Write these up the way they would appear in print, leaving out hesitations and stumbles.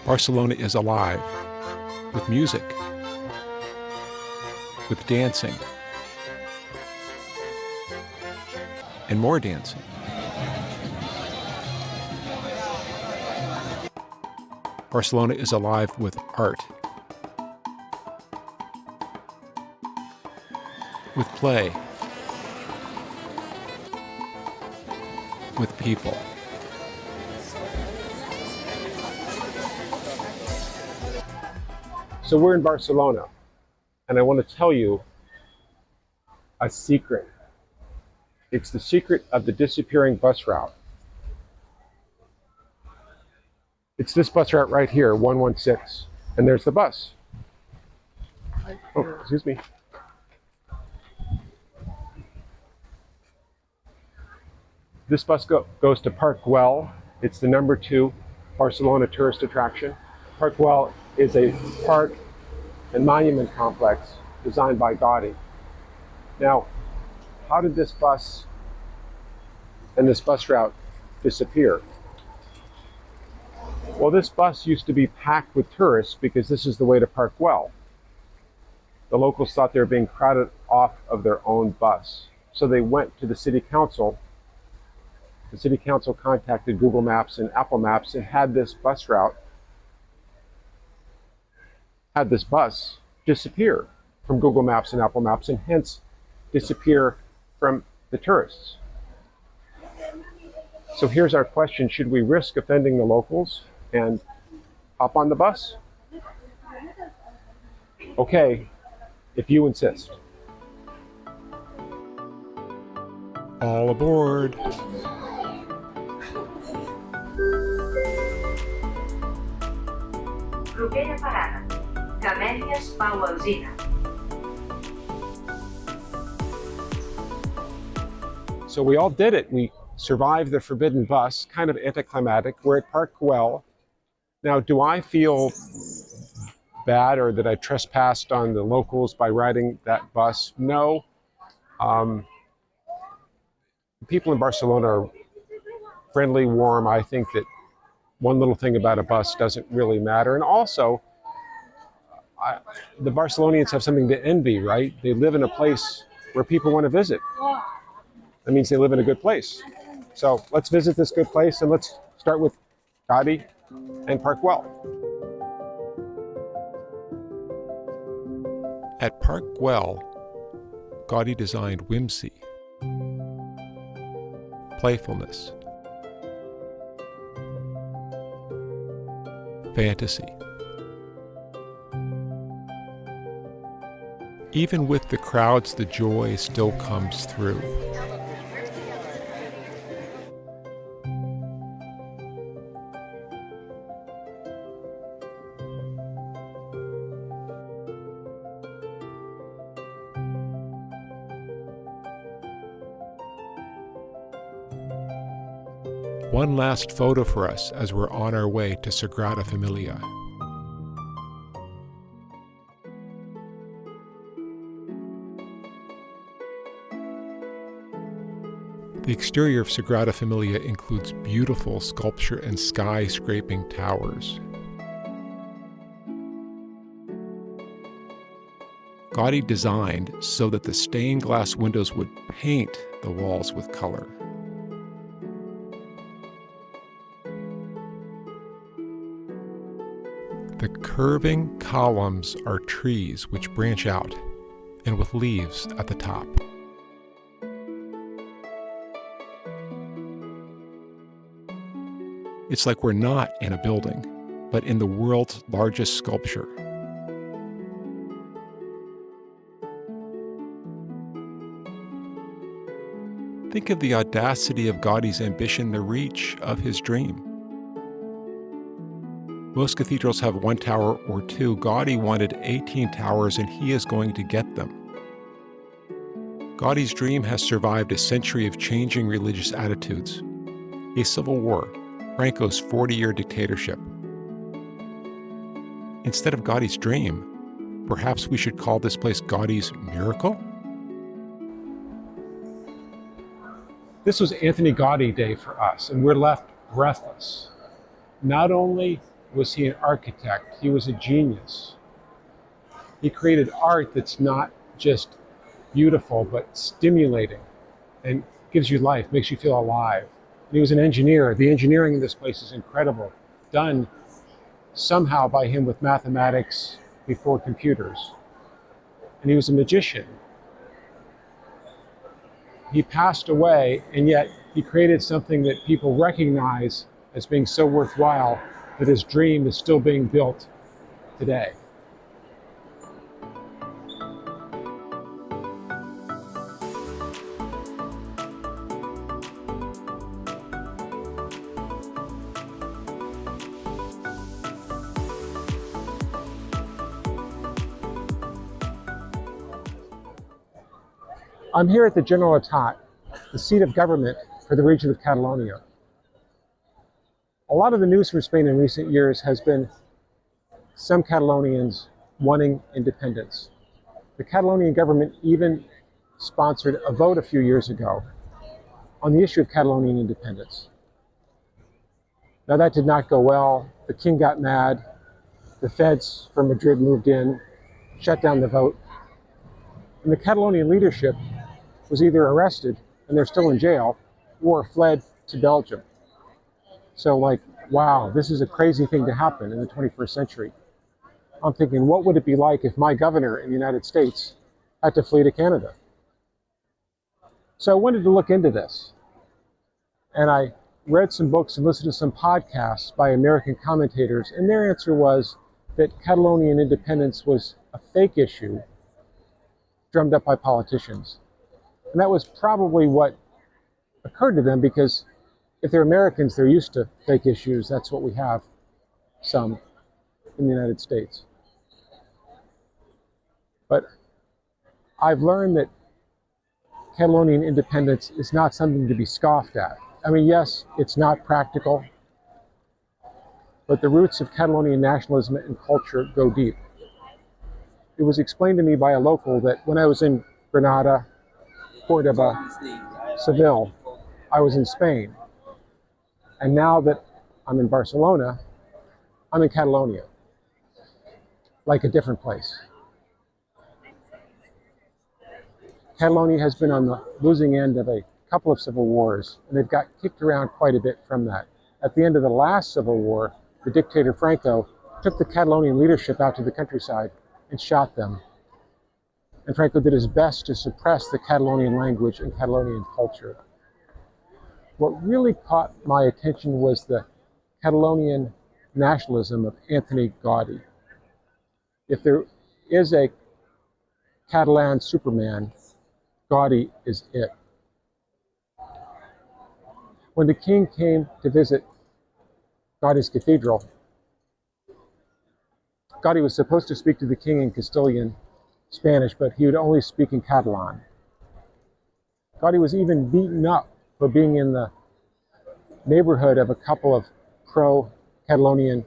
Barcelona is alive with music, with dancing, and more dancing. Barcelona is alive with art, with play, with people. So we're in Barcelona, and I want to tell you a secret. It's the secret of the disappearing bus route. It's this bus route right here, 116, and there's the bus. Oh, excuse me. This bus goes to Park Guell. It's the #2 Barcelona tourist attraction. Park Guell is a park and monument complex designed by Gaudi. Now, how did this bus and this bus route disappear? Well, this bus used to be packed with tourists because this is the way to Park Guell. The locals thought they were being crowded off of their own bus. So they went to the city council. The city council contacted Google Maps and Apple Maps and had this bus route, had this bus disappear from Google Maps and Apple Maps, and hence disappear from the tourists. So here's our question: should we risk offending the locals and hop on the bus? Okay, if you insist. All aboard. Propera parada. Camèlies Pau Alzina. So we all did it. We survived the forbidden bus, kind of anticlimactic. We're at Park Guell. Now, do I feel bad or that I trespassed on the locals by riding that bus? No. People in Barcelona are friendly, warm. I think that one little thing about a bus doesn't really matter. And also, the Barcelonians have something to envy, right? They live in a place where people want to visit. That means they live in a good place. So let's visit this good place, and let's start with Gaudi and Park Guell. At Park Guell, Gaudi designed whimsy, playfulness, fantasy. Even with the crowds, the joy still comes through. One last photo for us as we're on our way to Sagrada Familia. The exterior of Sagrada Familia includes beautiful sculpture and skyscraping towers. Gaudi designed so that the stained glass windows would paint the walls with color. The curving columns are trees which branch out and with leaves at the top. It's like we're not in a building, but in the world's largest sculpture. Think of the audacity of Gaudi's ambition, the reach of his dream. Most cathedrals have one tower or two. Gaudi wanted 18 towers, and he is going to get them. Gaudi's dream has survived a century of changing religious attitudes, a civil war, Franco's 40-year dictatorship. Instead of Gaudi's dream, perhaps we should call this place Gaudi's miracle? This was Antoni Gaudi Day for us, and we're left breathless. Not only was he an architect. He was a genius. He created art that's not just beautiful, but stimulating and gives you life, makes you feel alive. And he was an engineer. The engineering in this place is incredible, done somehow by him with mathematics before computers. And he was a magician. He passed away, and yet he created something that people recognize as being so worthwhile that his dream is still being built today. I'm here at the Generalitat, the seat of government for the region of Catalonia. A lot of the news from Spain in recent years has been some Catalonians wanting independence. The Catalonian government even sponsored a vote a few years ago on the issue of Catalonian independence. Now that did not go well. The king got mad. The feds from Madrid moved in, shut down the vote. And the Catalonian leadership was either arrested, and they're still in jail, or fled to Belgium. So like, wow, this is a crazy thing to happen in the 21st century. I'm thinking, what would it be like if my governor in the United States had to flee to Canada? So I wanted to look into this. And I read some books and listened to some podcasts by American commentators, and their answer was that Catalonian independence was a fake issue drummed up by politicians. And that was probably what occurred to them, because if they're Americans, they're used to fake issues. That's what we have some in the United States. But I've learned that Catalonian independence is not something to be scoffed at. I mean, yes, it's not practical, but the roots of Catalonian nationalism and culture go deep. It was explained to me by a local that when I was in Granada, Cordoba, Seville, I was in Spain. And now that I'm in Barcelona, I'm in Catalonia, like a different place. Catalonia has been on the losing end of a couple of civil wars, and they've got kicked around quite a bit from that. At the end of the last civil war, the dictator Franco took the Catalonian leadership out to the countryside and shot them. And Franco did his best to suppress the Catalonian language and Catalonian culture. What really caught my attention was the Catalonian nationalism of Antoni Gaudi. If there is a Catalan Superman, Gaudi is it. When the king came to visit Gaudi's cathedral, Gaudi was supposed to speak to the king in Castilian Spanish, but he would only speak in Catalan. Gaudi was even beaten up for being in the neighborhood of a couple of pro-Catalonian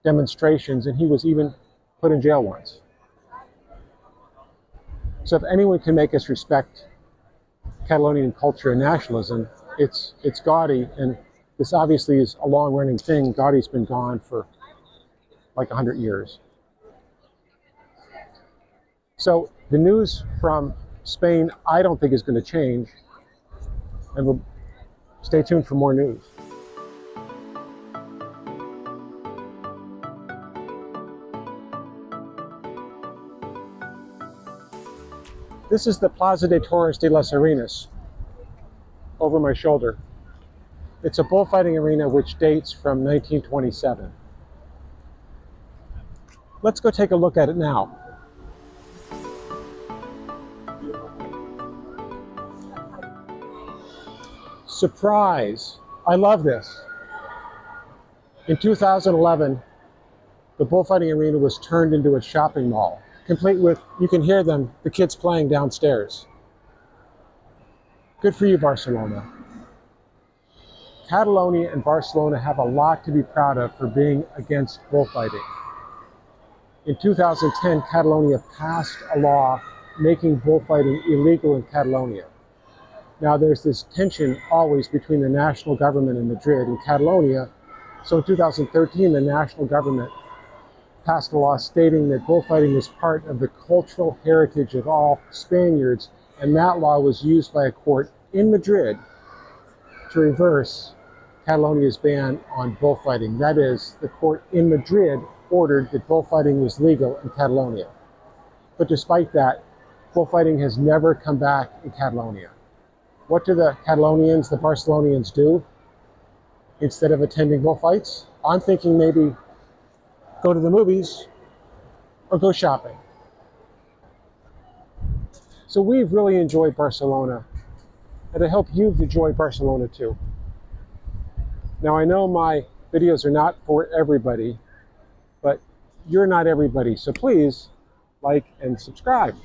demonstrations, and he was even put in jail once. So if anyone can make us respect Catalonian culture and nationalism, it's Gaudi, and this obviously is a long-running thing. Gaudi's been gone for like 100 years. So the news from Spain, I don't think is going to change, and we'll stay tuned for more news. This is the Plaza de Toros de las Arenas over my shoulder. It's a bullfighting arena which dates from 1927. Let's go take a look at it now. Surprise! I love this. In 2011, the bullfighting arena was turned into a shopping mall, complete with, you can hear them, the kids playing downstairs. Good for you, Barcelona. Catalonia and Barcelona have a lot to be proud of for being against bullfighting. In 2010, Catalonia passed a law making bullfighting illegal in Catalonia. Now there's this tension always between the national government in Madrid and Catalonia So in 2013, the national government passed a law stating that bullfighting was part of the cultural heritage of all Spaniards, and that law was used by a court in Madrid to reverse Catalonia's ban on bullfighting. That is, the court in Madrid ordered that bullfighting was legal in Catalonia. But despite that, bullfighting has never come back in Catalonia. What do the Catalonians, the Barcelonians do instead of attending bullfights? I'm thinking maybe go to the movies or go shopping. So we've really enjoyed Barcelona, and I hope you've enjoyed Barcelona too. Now I know my videos are not for everybody, but you're not everybody, so please like and subscribe.